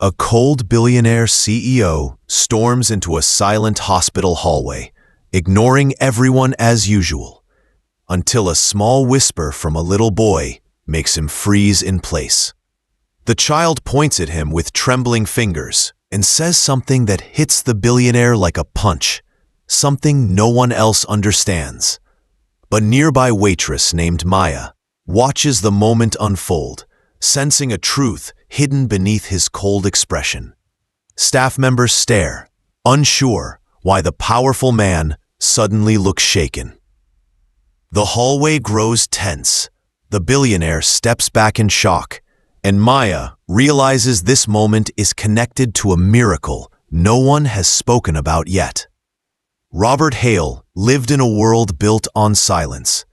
A cold billionaire CEO storms into a silent hospital hallway, ignoring everyone as usual, until a small whisper from a little boy makes him freeze in place. The child points at him with trembling fingers and says something that hits the billionaire like a punch, something no one else understands. A nearby waitress named Maya watches the moment unfold, sensing a truth hidden beneath his cold expression. Staff members stare, unsure why the powerful man suddenly looks shaken. The hallway grows tense. The billionaire steps back in shock, and Maya realizes this moment is connected to a miracle no one has spoken about yet. Robert Hale lived in a world built on silence.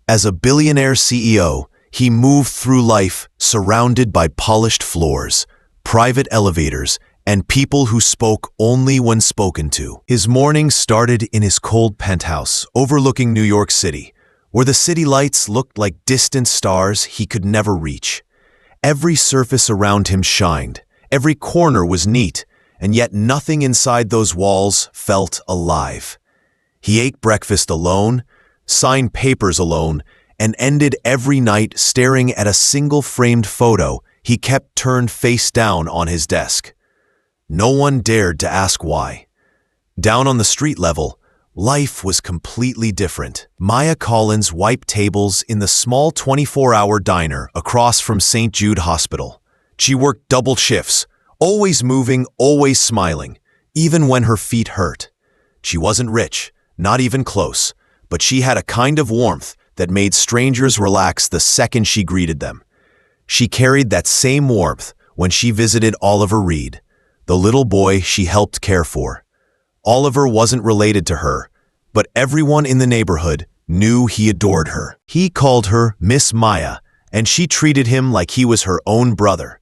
As a billionaire CEO, he moved through life surrounded by polished floors, private elevators, and people who spoke only when spoken to. His mornings started in his cold penthouse overlooking New York City, where the city lights looked like distant stars he could never reach. Every surface around him shined, every corner was neat, and yet nothing inside those walls felt alive. He ate breakfast alone, signed papers alone, and ended every night staring at a single framed photo he kept turned face down on his desk. No one dared to ask why. Down on the street level, life was completely different. Maya Collins wiped tables in the small 24-hour diner across from St. Jude Hospital. She worked double shifts, always moving, always smiling, even when her feet hurt. She wasn't rich, not even close, but she had a kind of warmth that made strangers relax the second she greeted them. She carried that same warmth when she visited Oliver Reed, the little boy she helped care for. Oliver wasn't related to her, but everyone in the neighborhood knew he adored her. He called her Miss Maya, and she treated him like he was her own brother.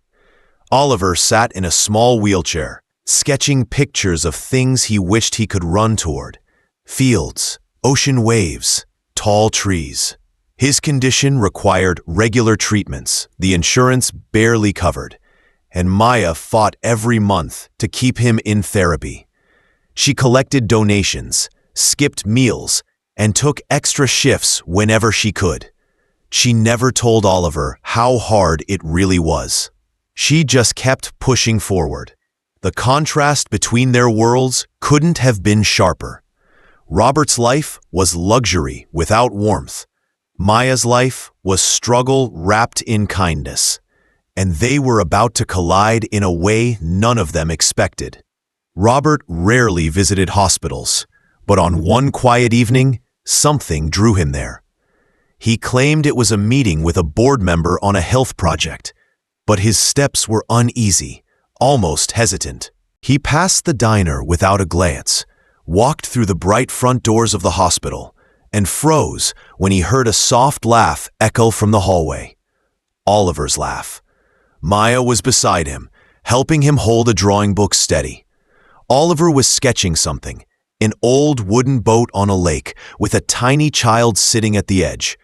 Oliver sat in a small wheelchair, sketching pictures of things he wished he could run toward. Fields, ocean waves, tall trees. His condition required regular treatments the insurance barely covered, and Maya fought every month to keep him in therapy. She collected donations, skipped meals, and took extra shifts whenever she could. She never told Oliver how hard it really was. She just kept pushing forward. The contrast between their worlds couldn't have been sharper. Robert's life was luxury without warmth. Maya's life was struggle wrapped in kindness. And they were about to collide in a way none of them expected. Robert rarely visited hospitals, but on one quiet evening, something drew him there. He claimed it was a meeting with a board member on a health project, but his steps were uneasy, almost hesitant. He passed the diner without a glance, walked through the bright front doors of the hospital, and froze when he heard a soft laugh echo from the hallway. Oliver's laugh. Maya was beside him, helping him hold a drawing book steady. Oliver was sketching something, an old wooden boat on a lake with a tiny child sitting at the edge.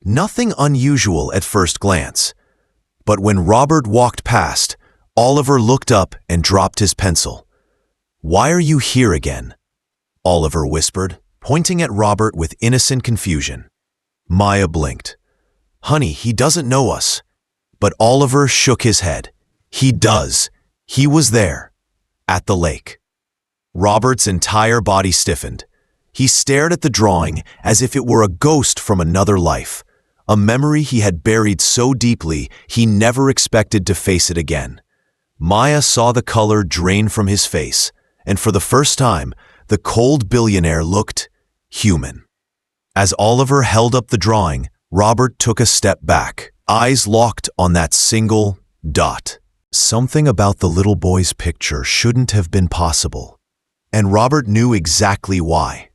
Nothing unusual at first glance, but when Robert walked past, Oliver looked up and dropped his pencil. "Why are you here again?" Oliver whispered, pointing at Robert with innocent confusion. Maya blinked. "Honey, he doesn't know us." But Oliver shook his head. "He does. He was there, at the lake." Robert's entire body stiffened. He stared at the drawing as if it were a ghost from another life, a memory he had buried so deeply he never expected to face it again. Maya saw the color drain from his face, and for the first time, the cold billionaire looked human. As Oliver held up the drawing, Robert took a step back, eyes locked on that single dot. Something about the little boy's picture shouldn't have been possible, and Robert knew exactly why.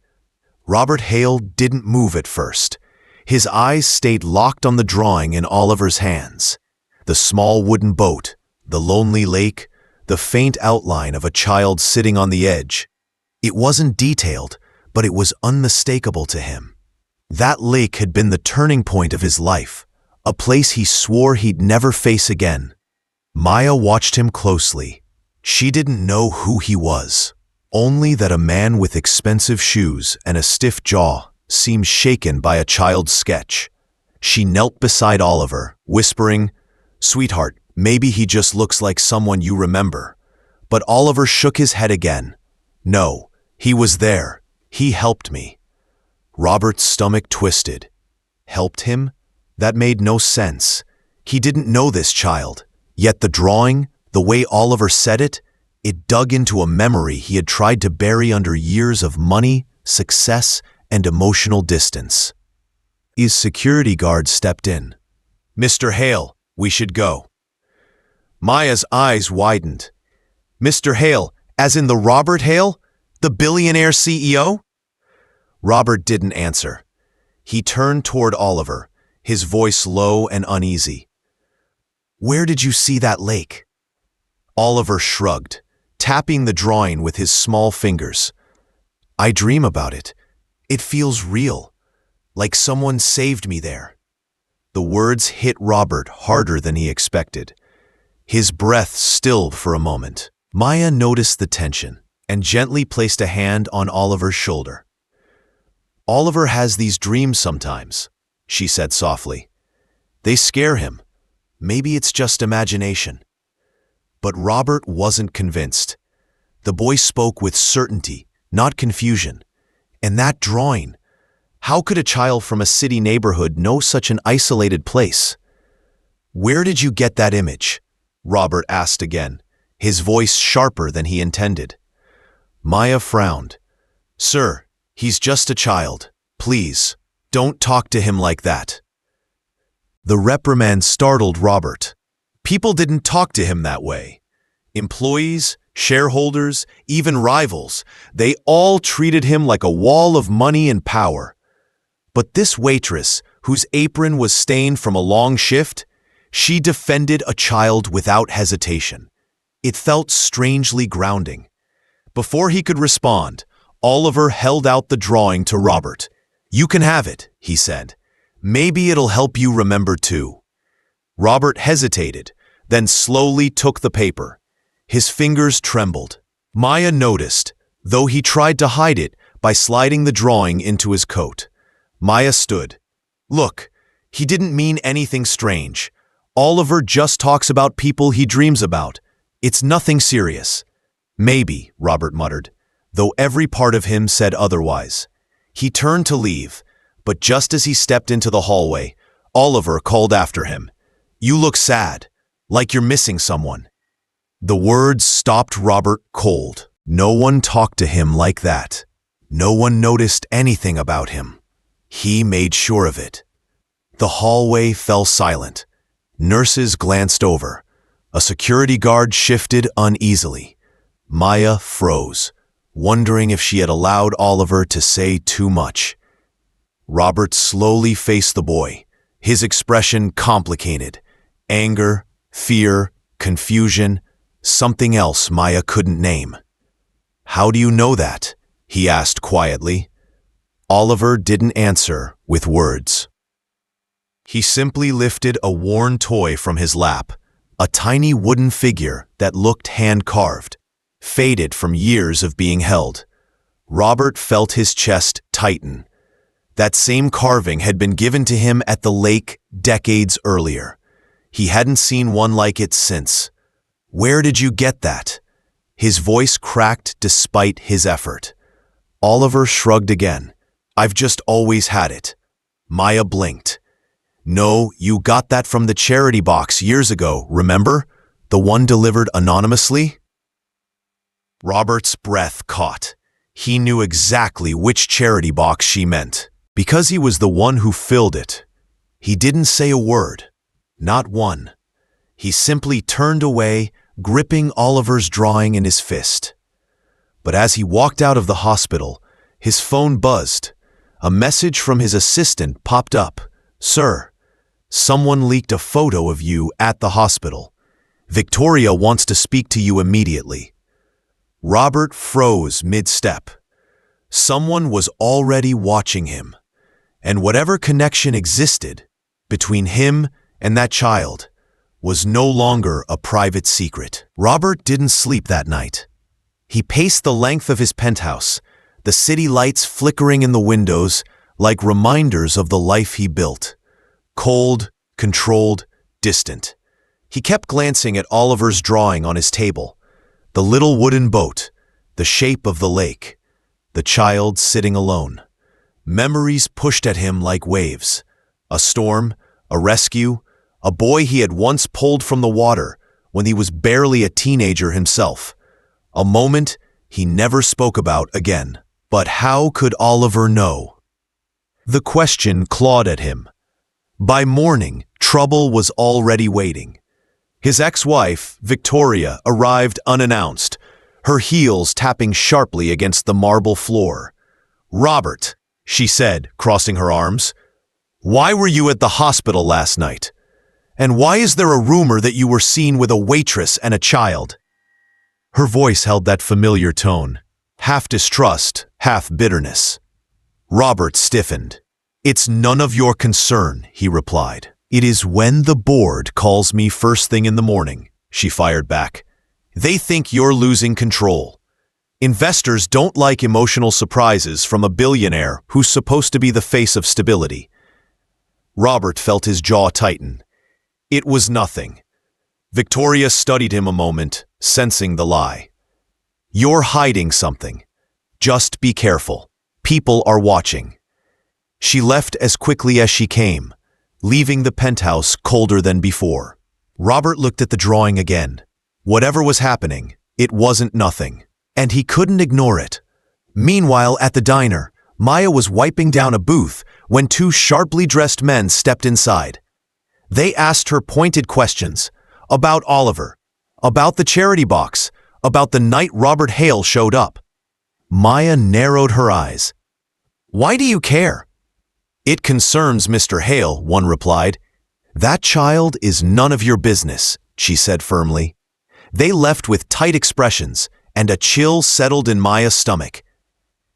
Robert Hale didn't move at first. His eyes stayed locked on the drawing in Oliver's hands. The small wooden boat, the lonely lake, the faint outline of a child sitting on the edge. It wasn't detailed, but it was unmistakable to him. That lake had been the turning point of his life, a place he swore he'd never face again. Maya watched him closely. She didn't know who he was, only that a man with expensive shoes and a stiff jaw seemed shaken by a child's sketch. She knelt beside Oliver, whispering, "Sweetheart, maybe he just looks like someone you remember." But Oliver shook his head again. "No, he was there. He helped me." Robert's stomach twisted. Helped him? That made no sense. He didn't know this child. Yet the drawing, the way Oliver said it, it dug into a memory he had tried to bury under years of money, success, and emotional distance. His security guard stepped in. "Mr. Hale, we should go." Maya's eyes widened. "Mr. Hale, as in the Robert Hale? The billionaire CEO?" Robert didn't answer. He turned toward Oliver, his voice low and uneasy. "Where did you see that lake?" Oliver shrugged, tapping the drawing with his small fingers. "I dream about it. It feels real, like someone saved me there." The words hit Robert harder than he expected. His breath stilled for a moment. Maya noticed the tension and gently placed a hand on Oliver's shoulder. "Oliver has these dreams sometimes," she said softly. "They scare him. Maybe it's just imagination." But Robert wasn't convinced. The boy spoke with certainty, not confusion. And that drawing, how could a child from a city neighborhood know such an isolated place? "Where did you get that image?" Robert asked again, his voice sharper than he intended. Maya frowned. "Sir, he's just a child. Please, don't talk to him like that." The reprimand startled Robert. People didn't talk to him that way. Employees, shareholders, even rivals, they all treated him like a wall of money and power. But this waitress, whose apron was stained from a long shift, she defended a child without hesitation. It felt strangely grounding. Before he could respond, Oliver held out the drawing to Robert. "You can have it," he said. "Maybe it'll help you remember too." Robert hesitated, then slowly took the paper. His fingers trembled. Maya noticed, though he tried to hide it by sliding the drawing into his coat. Maya stood. "Look, he didn't mean anything strange. Oliver just talks about people he dreams about. It's nothing serious." "Maybe," Robert muttered, though every part of him said otherwise. He turned to leave, but just as he stepped into the hallway, Oliver called after him. "You look sad, like you're missing someone." The words stopped Robert cold. No one talked to him like that. No one noticed anything about him. He made sure of it. The hallway fell silent. Nurses glanced over. A security guard shifted uneasily. Maya froze, wondering if she had allowed Oliver to say too much. Robert slowly faced the boy, his expression complicated. Anger, fear, confusion, something else Maya couldn't name. "How do you know that?" he asked quietly. Oliver didn't answer with words. He simply lifted a worn toy from his lap, a tiny wooden figure that looked hand-carved, faded from years of being held. Robert felt his chest tighten. That same carving had been given to him at the lake decades earlier. He hadn't seen one like it since. "Where did you get that?" His voice cracked despite his effort. Oliver shrugged again. "I've just always had it." Maya blinked. "No, you got that from the charity box years ago, remember? The one delivered anonymously?" Robert's breath caught. He knew exactly which charity box she meant, because he was the one who filled it. He didn't say a word, not one. He simply turned away, gripping Oliver's drawing in his fist. But as he walked out of the hospital, his phone buzzed. A message from his assistant popped up. "Sir, someone leaked a photo of you at the hospital. Victoria wants to speak to you immediately." Robert froze mid-step. Someone was already watching him, and whatever connection existed between him and that child was no longer a private secret. Robert didn't sleep that night. He paced the length of his penthouse, the city lights flickering in the windows like reminders of the life he built. Cold, controlled, distant. He kept glancing at Oliver's drawing on his table. The little wooden boat, the shape of the lake, the child sitting alone. Memories pushed at him like waves. A storm, a rescue, a boy he had once pulled from the water when he was barely a teenager himself. A moment he never spoke about again. But how could Oliver know? The question clawed at him. By morning, trouble was already waiting. His ex-wife, Victoria, arrived unannounced, her heels tapping sharply against the marble floor. "Robert," she said, crossing her arms, "why were you at the hospital last night? And why is there a rumor that you were seen with a waitress and a child?" Her voice held that familiar tone, half distrust, half bitterness. Robert stiffened. "It's none of your concern," he replied. "It is when the board calls me first thing in the morning," she fired back. "They think you're losing control. Investors don't like emotional surprises from a billionaire who's supposed to be the face of stability." Robert felt his jaw tighten. It was nothing. Victoria studied him a moment, sensing the lie. "You're hiding something. Just be careful. People are watching." She left as quickly as she came, leaving the penthouse colder than before. Robert looked at the drawing again. Whatever was happening, it wasn't nothing, and he couldn't ignore it. Meanwhile, at the diner, Maya was wiping down a booth when two sharply dressed men stepped inside. They asked her pointed questions about Oliver, about the charity box, about the night Robert Hale showed up. Maya narrowed her eyes. "Why do you care?" "It concerns Mr. Hale," one replied. "That child is none of your business," she said firmly. They left with tight expressions, and a chill settled in Maya's stomach.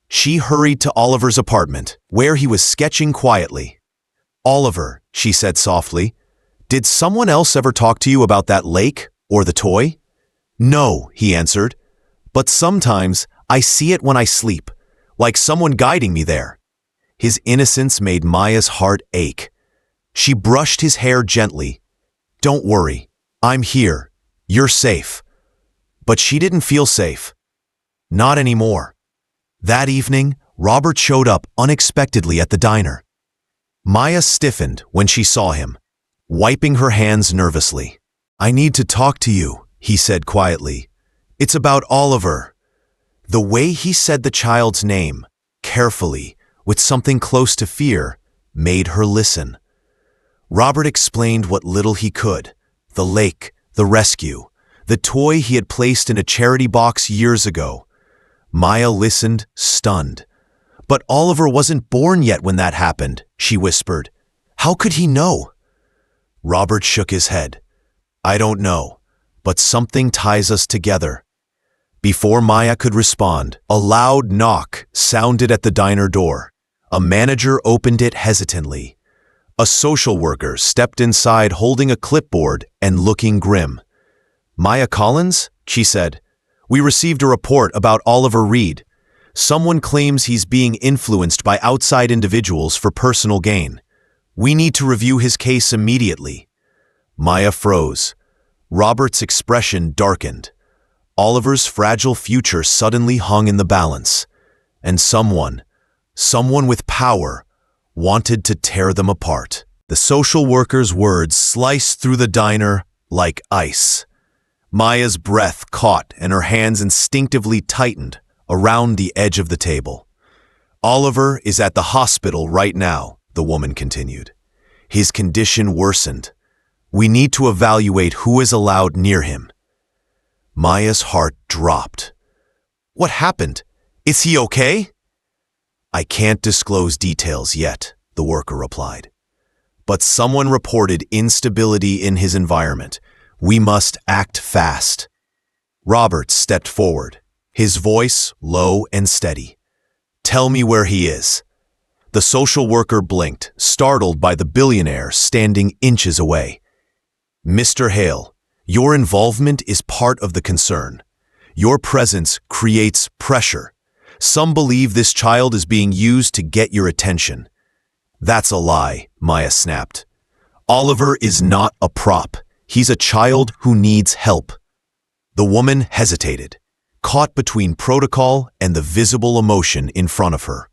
She hurried to Oliver's apartment, where he was sketching quietly. "Oliver," she said softly, "did someone else ever talk to you about that lake or the toy?" "No," he answered, "but sometimes I see it when I sleep, like someone guiding me there." His innocence made Maya's heart ache. She brushed his hair gently. "Don't worry, I'm here. You're safe." But she didn't feel safe. Not anymore. That evening, Robert showed up unexpectedly at the diner. Maya stiffened when she saw him, wiping her hands nervously. "I need to talk to you," he said quietly. "It's about Oliver." The way he said the child's name, carefully, with something close to fear, made her listen. Robert explained what little he could: the lake, the rescue, the toy he had placed in a charity box years ago. Maya listened, stunned. "But Oliver wasn't born yet when that happened," she whispered. "How could he know?" Robert shook his head. "I don't know, but something ties us together." Before Maya could respond, a loud knock sounded at the diner door. A manager opened it hesitantly. A social worker stepped inside holding a clipboard and looking grim. "Maya Collins?" she said. "We received a report about Oliver Reed. Someone claims he's being influenced by outside individuals for personal gain. We need to review his case immediately." Maya froze. Robert's expression darkened. Oliver's fragile future suddenly hung in the balance, and someone with power, wanted to tear them apart. The social worker's words sliced through the diner like ice. Maya's breath caught and her hands instinctively tightened around the edge of the table. "Oliver is at the hospital right now," the woman continued. "His condition worsened. We need to evaluate who is allowed near him." Maya's heart dropped. "What happened? Is he okay?" "I can't disclose details yet," the worker replied. "But someone reported instability in his environment. We must act fast." Robert stepped forward, his voice low and steady. "Tell me where he is." The social worker blinked, startled by the billionaire standing inches away. Mr. Hale, your involvement is part of the concern. Your presence creates pressure. Some believe this child is being used to get your attention. That's a lie, Maya snapped. Oliver is not a prop. He's a child who needs help. The woman hesitated, caught between protocol and the visible emotion in front of her.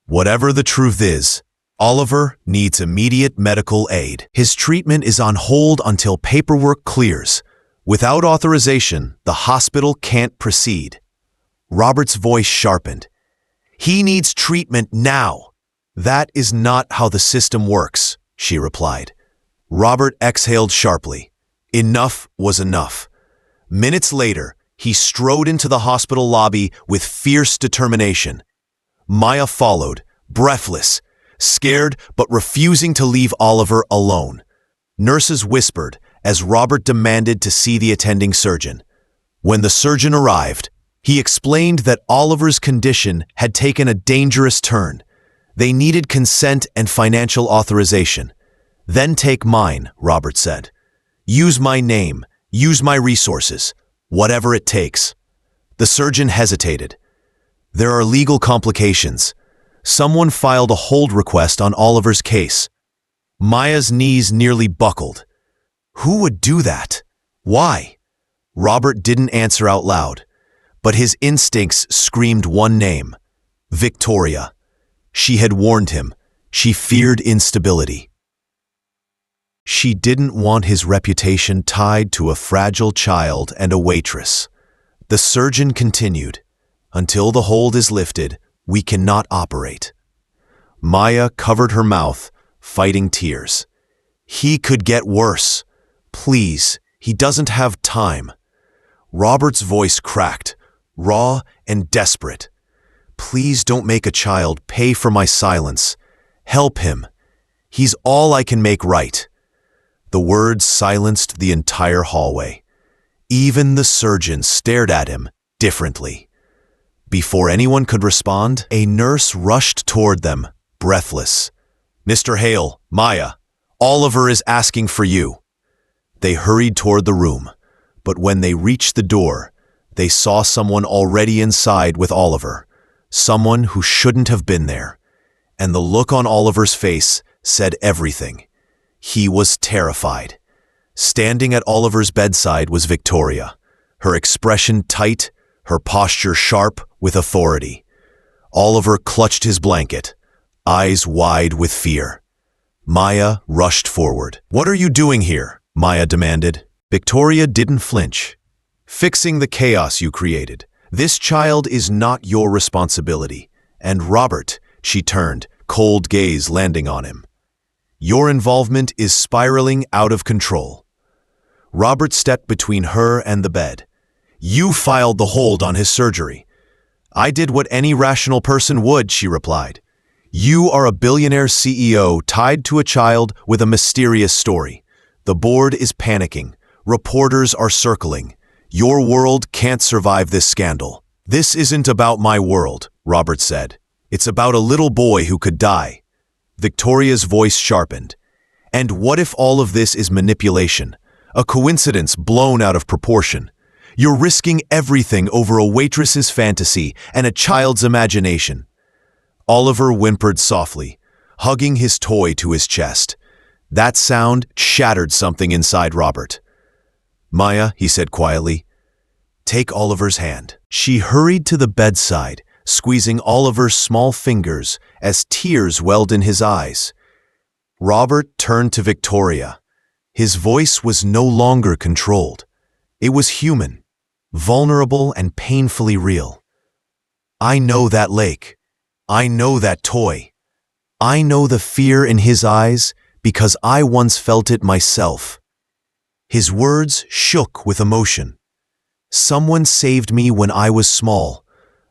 Whatever the truth is, Oliver needs immediate medical aid. His treatment is on hold until paperwork clears. Without authorization, the hospital can't proceed. Robert's voice sharpened. He needs treatment now. That is not how the system works, she replied. Robert exhaled sharply. Enough was enough. Minutes later, he strode into the hospital lobby with fierce determination. Maya followed, breathless, scared but refusing to leave Oliver alone. Nurses whispered as Robert demanded to see the attending surgeon. When the surgeon arrived, he explained that Oliver's condition had taken a dangerous turn. They needed consent and financial authorization. Then take mine, Robert said. Use my name, use my resources, whatever it takes. The surgeon hesitated. There are legal complications. Someone filed a hold request on Oliver's case. Maya's knees nearly buckled. Who would do that? Why? Robert didn't answer out loud, but his instincts screamed one name: Victoria. She had warned him. She feared instability. She didn't want his reputation tied to a fragile child and a waitress. The surgeon continued, "Until the hold is lifted, we cannot operate." Maya covered her mouth, fighting tears. He could get worse. Please, he doesn't have time. Robert's voice cracked, raw and desperate. Please don't make a child pay for my silence. Help him. He's all I can make right. The words silenced the entire hallway. Even the surgeon stared at him differently. Before anyone could respond, a nurse rushed toward them, breathless. "Mr. Hale, Maya, Oliver is asking for you." They hurried toward the room, but when they reached the door, they saw someone already inside with Oliver, someone who shouldn't have been there. And the look on Oliver's face said everything. He was terrified. Standing at Oliver's bedside was Victoria, her expression tight, her posture sharp with authority. Oliver clutched his blanket, eyes wide with fear. Maya rushed forward. "What are you doing here?" Maya demanded. Victoria didn't flinch. "Fixing the chaos you created. This child is not your responsibility." And Robert, she turned, cold gaze landing on him. "Your involvement is spiraling out of control." Robert stepped between her and the bed. "You filed the hold on his surgery." "I did what any rational person would," she replied. "You are a billionaire CEO tied to a child with a mysterious story. The board is panicking. Reporters are circling. Your world can't survive this scandal." "This isn't about my world," Robert said. "It's about a little boy who could die." Victoria's voice sharpened. "And what if all of this is manipulation? A coincidence blown out of proportion? You're risking everything over a waitress's fantasy and a child's imagination." Oliver whimpered softly, hugging his toy to his chest. That sound shattered something inside Robert. "Maya," he said quietly, "take Oliver's hand." She hurried to the bedside, squeezing Oliver's small fingers as tears welled in his eyes. Robert turned to Victoria. His voice was no longer controlled. It was human, vulnerable and painfully real. "I know that lake. I know that toy. I know the fear in his eyes because I once felt it myself." His words shook with emotion. "Someone saved me when I was small.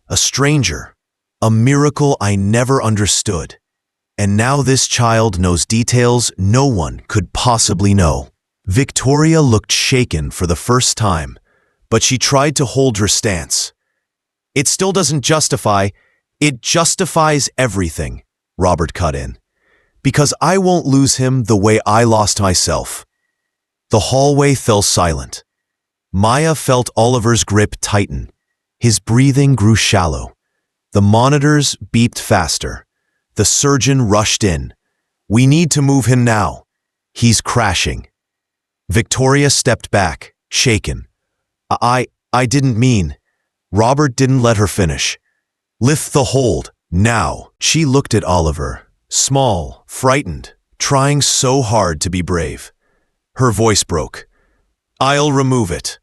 A stranger. A miracle I never understood. And now this child knows details no one could possibly know." Victoria looked shaken for the first time, but she tried to hold her stance. "It still doesn't justify. It justifies everything," Robert cut in. "Because I won't lose him the way I lost myself." The hallway fell silent. Maya felt Oliver's grip tighten. His breathing grew shallow. The monitors beeped faster. The surgeon rushed in. "We need to move him now. He's crashing." Victoria stepped back, shaken. I didn't mean." Robert didn't let her finish. "Lift the hold, now." She looked at Oliver, small, frightened, trying so hard to be brave. Her voice broke. "I'll remove it."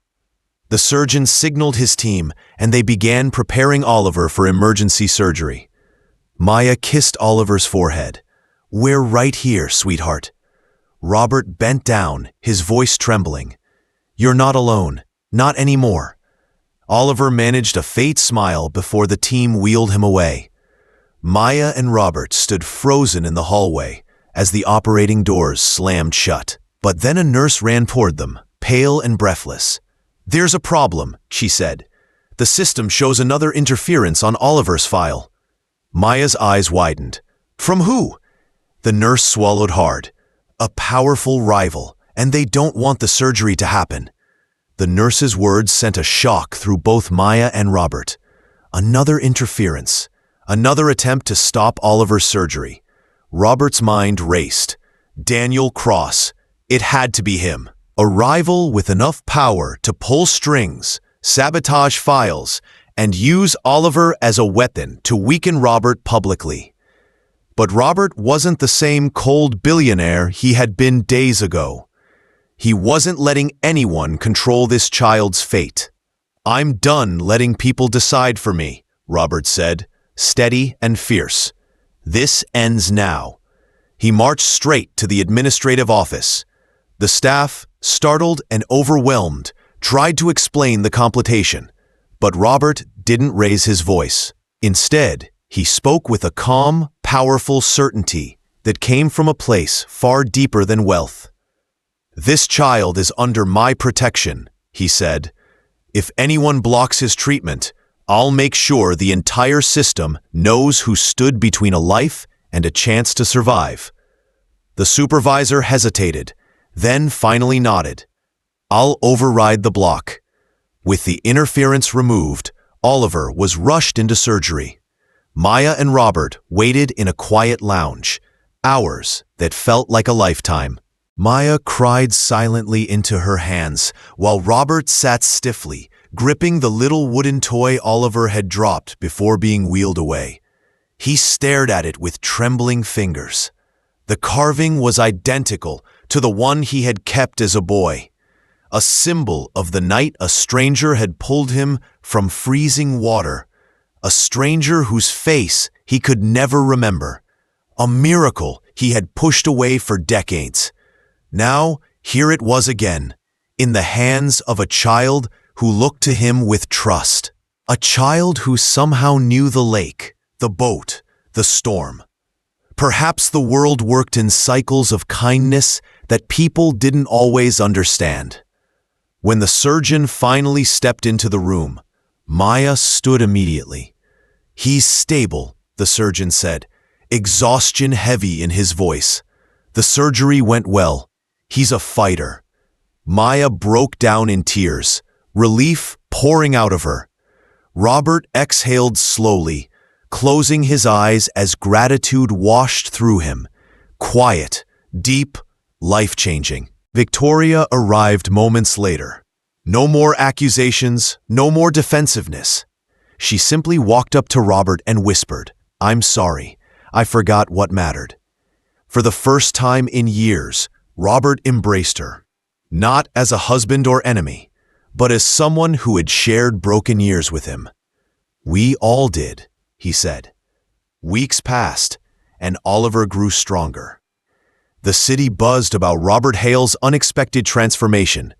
The surgeon signaled his team, and they began preparing Oliver for emergency surgery. Maya kissed Oliver's forehead. "We're right here, sweetheart." Robert bent down, his voice trembling. "You're not alone. Not anymore." Oliver managed a faint smile before the team wheeled him away. Maya and Robert stood frozen in the hallway as the operating doors slammed shut. But then a nurse ran toward them, pale and breathless. "There's a problem," she said. "The system shows another interference on Oliver's file." Maya's eyes widened. "From who?" The nurse swallowed hard. "A powerful rival, and they don't want the surgery to happen." The nurse's words sent a shock through both Maya and Robert. Another interference. Another attempt to stop Oliver's surgery. Robert's mind raced. Daniel Cross. It had to be him. A rival with enough power to pull strings, sabotage files, and use Oliver as a weapon to weaken Robert publicly. But Robert wasn't the same cold billionaire he had been days ago. He wasn't letting anyone control this child's fate. "I'm done letting people decide for me," Robert said, steady and fierce. "This ends now." He marched straight to the administrative office. The staff, startled and overwhelmed, tried to explain the complication, but Robert didn't raise his voice. Instead, he spoke with a calm, powerful certainty that came from a place far deeper than wealth. "This child is under my protection," he said. "If anyone blocks his treatment, I'll make sure the entire system knows who stood between a life and a chance to survive." The supervisor hesitated, then finally nodded. "I'll override the block." With the interference removed, Oliver was rushed into surgery. Maya and Robert waited in a quiet lounge, hours that felt like a lifetime. Maya cried silently into her hands, while Robert sat stiffly, gripping the little wooden toy Oliver had dropped before being wheeled away. He stared at it with trembling fingers. The carving was identical to the one he had kept as a boy, a symbol of the night a stranger had pulled him from freezing water, a stranger whose face he could never remember, a miracle he had pushed away for decades. Now, here it was again, in the hands of a child who looked to him with trust. A child who somehow knew the lake, the boat, the storm. Perhaps the world worked in cycles of kindness that people didn't always understand. When the surgeon finally stepped into the room, Maya stood immediately. "He's stable," the surgeon said, exhaustion heavy in his voice. "The surgery went well. He's a fighter." Maya broke down in tears, relief pouring out of her. Robert exhaled slowly, closing his eyes as gratitude washed through him. Quiet, deep, life-changing. Victoria arrived moments later. No more accusations, no more defensiveness. She simply walked up to Robert and whispered, "I'm sorry. I forgot what mattered." For the first time in years, Robert embraced her, not as a husband or enemy, but as someone who had shared broken years with him. "We all did," he said. Weeks passed, and Oliver grew stronger. The city buzzed about Robert Hale's unexpected transformation,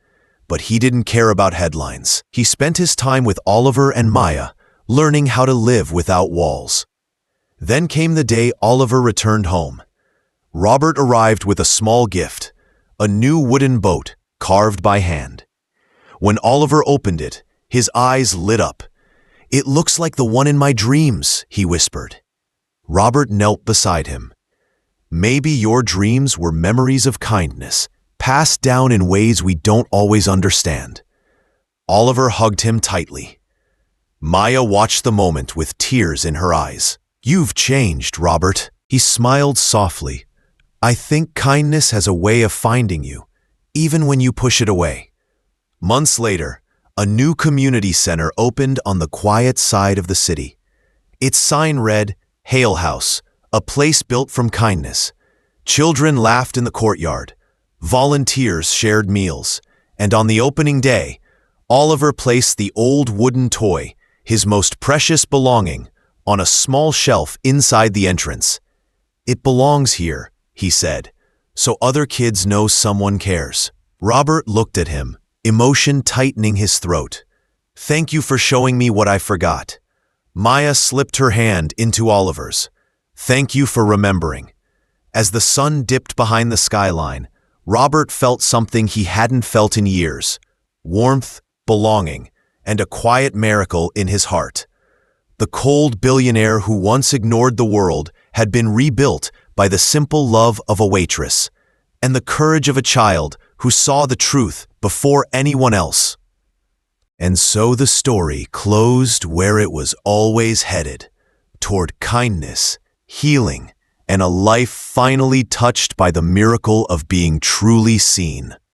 but he didn't care about headlines. He spent his time with Oliver and Maya, learning how to live without walls. Then came the day Oliver returned home. Robert arrived with a small gift, a new wooden boat carved by hand. When Oliver opened it, his eyes lit up. "It looks like the one in my dreams," he whispered. Robert knelt beside him. "Maybe your dreams were memories of kindness," passed down in ways we don't always understand. Oliver hugged him tightly. Maya watched the moment with tears in her eyes. "You've changed, Robert." He smiled softly. "I think kindness has a way of finding you, even when you push it away." Months later, a new community center opened on the quiet side of the city. Its sign read, "Hale House, a place built from kindness." Children laughed in the courtyard. Volunteers shared meals. And on the opening day, Oliver placed the old wooden toy, his most precious belonging, on a small shelf inside the entrance. "It belongs here," he said, "so other kids know someone cares." Robert looked at him, emotion tightening his throat. "Thank you for showing me what I forgot." Maya slipped her hand into Oliver's. "Thank you for remembering." As the sun dipped behind the skyline, Robert felt something he hadn't felt in years: warmth, belonging, and a quiet miracle in his heart. The cold billionaire who once ignored the world had been rebuilt by the simple love of a waitress and the courage of a child who saw the truth before anyone else. And so the story closed where it was always headed, toward kindness, healing, and a life finally touched by the miracle of being truly seen.